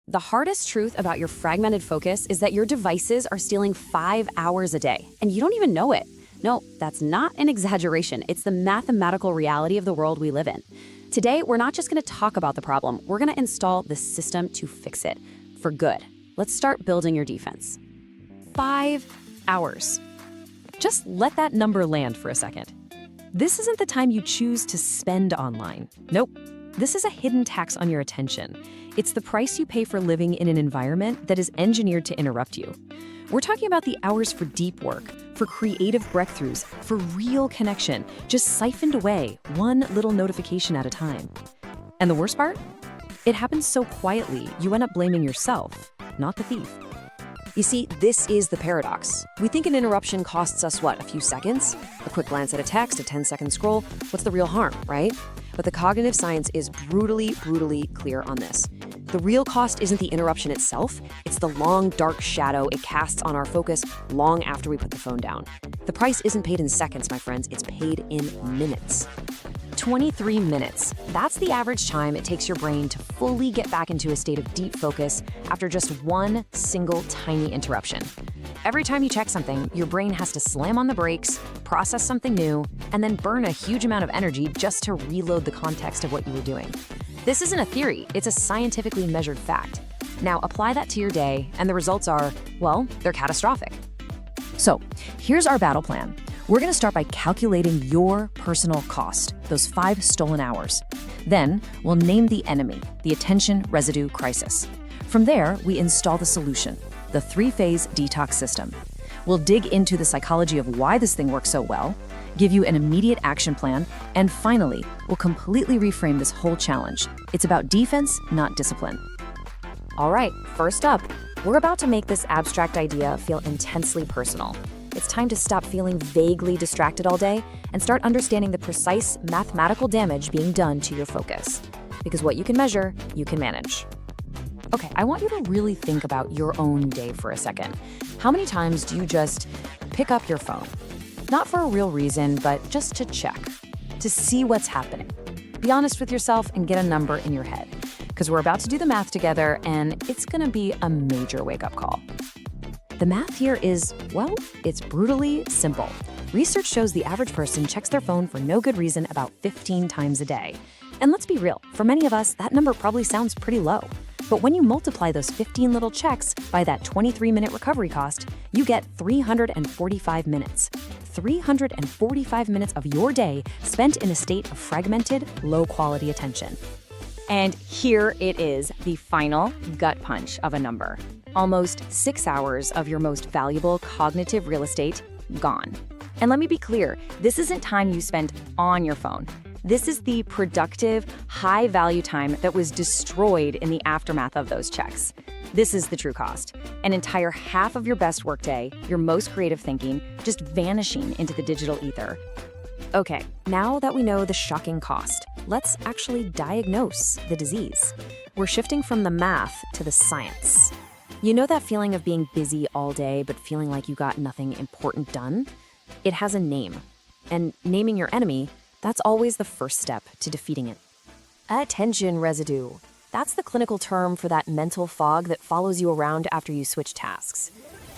The hardest truth about your fragmented focus is that your devices are stealing 5 hours a day, and you don't even know it. No, that's not an exaggeration. It's the mathematical reality of the world we live in. Today, we're not just going to talk about the problem. We're going to install the system to fix it for good. Let's start building your defense. 5 hours. Just let that number land for a second. This isn't the time you choose to spend online. Nope. This is a hidden tax on your attention. It's the price you pay for living in an environment that is engineered to interrupt you. We're talking about the hours for deep work, for creative breakthroughs, for real connection, just siphoned away, one little notification at a time. And the worst part? It happens so quietly, you end up blaming yourself, not the thief. You see, this is the paradox. We think an interruption costs us, what, a few seconds? A quick glance at a text, a 10-second scroll. What's the real harm, right? But the cognitive science is brutally clear on this. The real cost isn't the interruption itself, it's the long, dark shadow it casts on our focus long after we put the phone down. The price isn't paid in seconds, my friends, it's paid in minutes. 23 minutes. That's the average time it takes your brain to fully get back into a state of deep focus after just one single tiny interruption. Every time you check something, your brain has to slam on the brakes, process something new, and then burn a huge amount of energy just to reload the context of what you were doing. This isn't a theory, it's a scientifically measured fact. Now apply that to your day, and the results are, well, they're catastrophic. So, here's our battle plan. We're going to start by calculating your personal cost, those 5 stolen hours. Then, we'll name the enemy, the attention residue crisis. From there, we install the solution, the 3-phase detox system. We'll dig into the psychology of why this thing works so well, give you an immediate action plan, and finally, we'll completely reframe this whole challenge. It's about defense, not discipline. All right, first up, we're about to make this abstract idea feel intensely personal. It's time to stop feeling vaguely distracted all day and start understanding the precise mathematical damage being done to your focus. Because what you can measure, you can manage. Okay, I want you to really think about your own day for a second. How many times do you just pick up your phone? Not for a real reason, but just to check, to see what's happening. Be honest with yourself and get a number in your head, because we're about to do the math together and it's gonna be a major wake-up call. The math here is, well, it's brutally simple. Research shows the average person checks their phone for no good reason about 15 times a day. And let's be real, for many of us, that number probably sounds pretty low. But when you multiply those 15 little checks by that 23-minute recovery cost, you get 345 minutes. 345 minutes of your day spent in a state of fragmented, low-quality attention. And here it is, the final gut punch of a number. Almost 6 hours of your most valuable cognitive real estate gone. And let me be clear, this isn't time you spent on your phone. This is the productive, high-value time that was destroyed in the aftermath of those checks. This is the true cost. An entire half of your best workday, your most creative thinking, just vanishing into the digital ether. Okay, now that we know the shocking cost, let's actually diagnose the disease. We're shifting from the math to the science. You know that feeling of being busy all day but feeling like you got nothing important done? It has a name. And naming your enemy, that's always the first step to defeating it. Attention residue. That's the clinical term for that mental fog that follows you around after you switch tasks.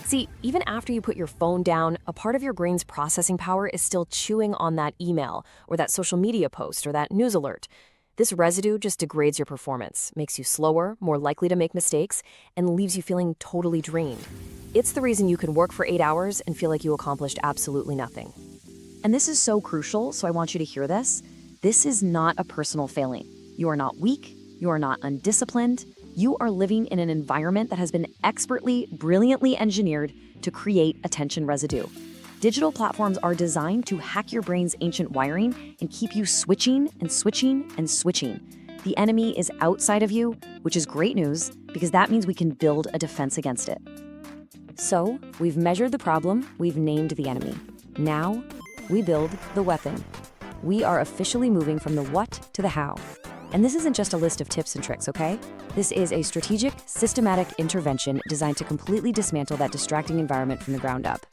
See, even after you put your phone down, a part of your brain's processing power is still chewing on that email or that social media post or that news alert. This residue just degrades your performance, makes you slower, more likely to make mistakes, and leaves you feeling totally drained. It's the reason you can work for 8 hours and feel like you accomplished absolutely nothing. And this is so crucial, so I want you to hear this. This is not a personal failing. You are not weak. You are not undisciplined. You are living in an environment that has been expertly, brilliantly engineered to create attention residue. Digital platforms are designed to hack your brain's ancient wiring and keep you switching and switching and switching. The enemy is outside of you, which is great news because that means we can build a defense against it. So, we've measured the problem, we've named the enemy. Now, we build the weapon. We are officially moving from the what to the how. And this isn't just a list of tips and tricks, okay? This is a strategic, systematic intervention designed to completely dismantle that distracting environment from the ground up.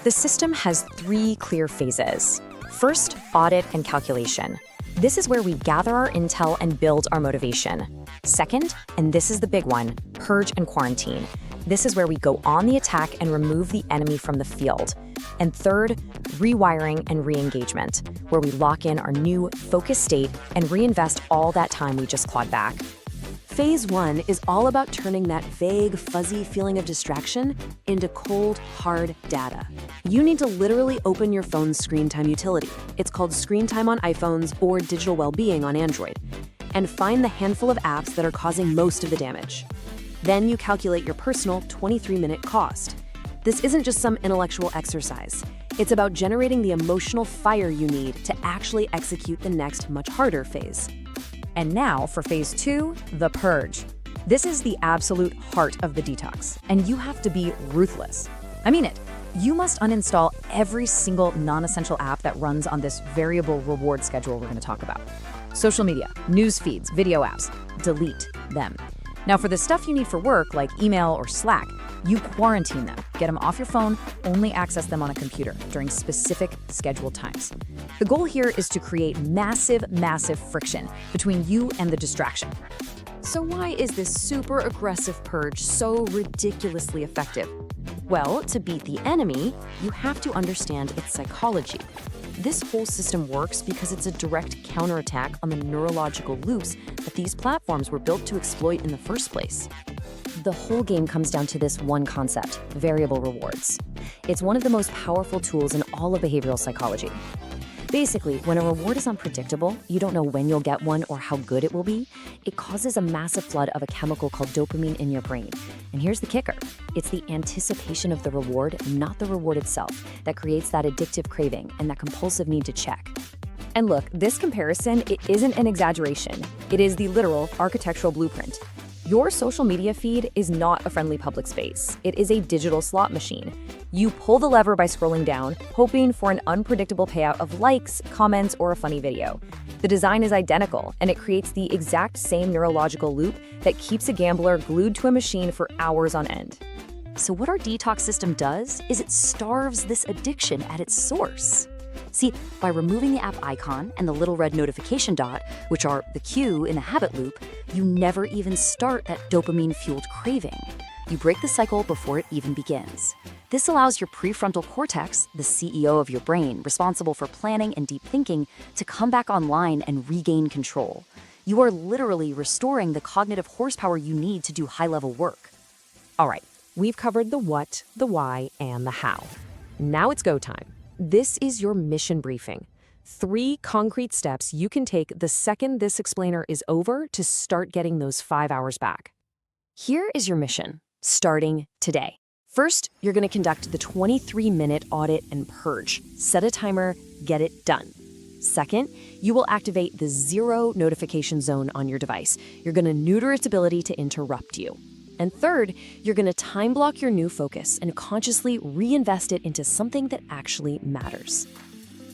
The system has 3 clear phases. First, audit and calculation. This is where we gather our intel and build our motivation. Second, and this is the big one, purge and quarantine. This is where we go on the attack and remove the enemy from the field. And third, rewiring and re-engagement, where we lock in our new focused state and reinvest all that time we just clawed back. Phase 1 is all about turning that vague, fuzzy feeling of distraction into cold, hard data. You need to literally open your phone's screen time utility. It's called Screen Time on iPhones or Digital Wellbeing on Android, and find the handful of apps that are causing most of the damage. Then you calculate your personal 23-minute cost. This isn't just some intellectual exercise. It's about generating the emotional fire you need to actually execute the next, much harder phase. And now for phase 2, the purge. This is the absolute heart of the detox, and you have to be ruthless. I mean it. You must uninstall every single non-essential app that runs on this variable reward schedule we're going to talk about. Social media, news feeds, video apps, delete them. Now for the stuff you need for work, like email or Slack, you quarantine them. Get them off your phone, only access them on a computer during specific scheduled times. The goal here is to create massive friction between you and the distraction. So why is this super aggressive purge so ridiculously effective? Well, to beat the enemy, you have to understand its psychology. This whole system works because it's a direct counterattack on the neurological loops that these platforms were built to exploit in the first place. The whole game comes down to this one concept, variable rewards. It's one of the most powerful tools in all of behavioral psychology. Basically, when a reward is unpredictable, you don't know when you'll get one or how good it will be, it causes a massive flood of a chemical called dopamine in your brain. And here's the kicker. It's the anticipation of the reward, not the reward itself, that creates that addictive craving and that compulsive need to check. And look, this comparison, it isn't an exaggeration. It is the literal architectural blueprint. Your social media feed is not a friendly public space. It is a digital slot machine. You pull the lever by scrolling down, hoping for an unpredictable payout of likes, comments, or a funny video. The design is identical, and it creates the exact same neurological loop that keeps a gambler glued to a machine for hours on end. So what our detox system does is it starves this addiction at its source. See, by removing the app icon and the little red notification dot, which are the cue in the habit loop, you never even start that dopamine-fueled craving. You break the cycle before it even begins. This allows your prefrontal cortex, the CEO of your brain, responsible for planning and deep thinking, to come back online and regain control. You are literally restoring the cognitive horsepower you need to do high-level work. All right, we've covered the what, the why, and the how. Now it's go time. This is your mission briefing. 3 concrete steps you can take the second this explainer is over to start getting those 5 hours back. Here is your mission, starting today. First, you're going to conduct the 23-minute audit and purge. Set a timer, get it done. Second, you will activate the 0 notification zone on your device. You're going to neuter its ability to interrupt you. And third, you're going to time block your new focus and consciously reinvest it into something that actually matters.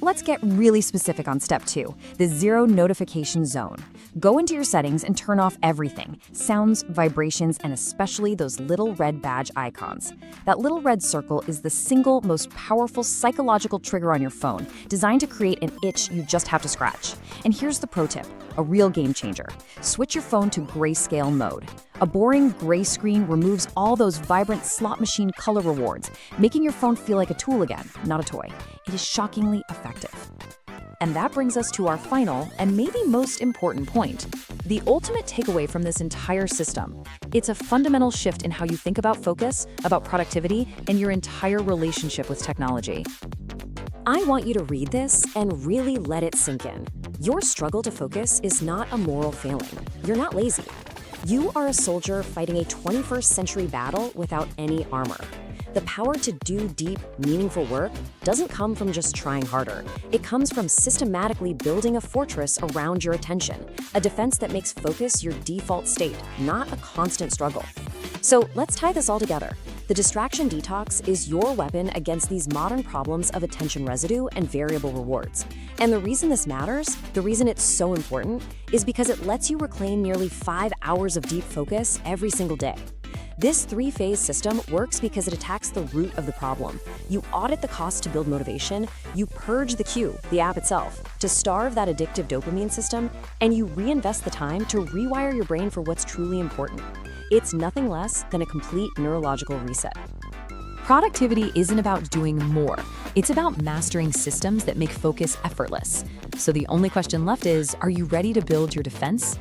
Let's get really specific on step 2, the 0 notification zone. Go into your settings and turn off everything, sounds, vibrations, and especially those little red badge icons. That little red circle is the single most powerful psychological trigger on your phone, designed to create an itch you just have to scratch. And here's the pro tip, a real game changer. Switch your phone to grayscale mode. A boring gray screen removes all those vibrant slot machine color rewards, making your phone feel like a tool again, not a toy. It is shockingly effective. And that brings us to our final and maybe most important point, the ultimate takeaway from this entire system. It's a fundamental shift in how you think about focus, about productivity, and your entire relationship with technology. I want you to read this and really let it sink in. Your struggle to focus is not a moral failing. You're not lazy. You are a soldier fighting a 21st century battle without any armor. The power to do deep, meaningful work doesn't come from just trying harder. It comes from systematically building a fortress around your attention, a defense that makes focus your default state, not a constant struggle. So let's tie this all together. The distraction detox is your weapon against these modern problems of attention residue and variable rewards. And the reason this matters, the reason it's so important, is because it lets you reclaim nearly 5 hours of deep focus every single day. This three-phase system works because it attacks the root of the problem. You audit the cost to build motivation, you purge the cue, the app itself, to starve that addictive dopamine system, and you reinvest the time to rewire your brain for what's truly important. It's nothing less than a complete neurological reset. Productivity isn't about doing more. It's about mastering systems that make focus effortless. So the only question left is, are you ready to build your defense?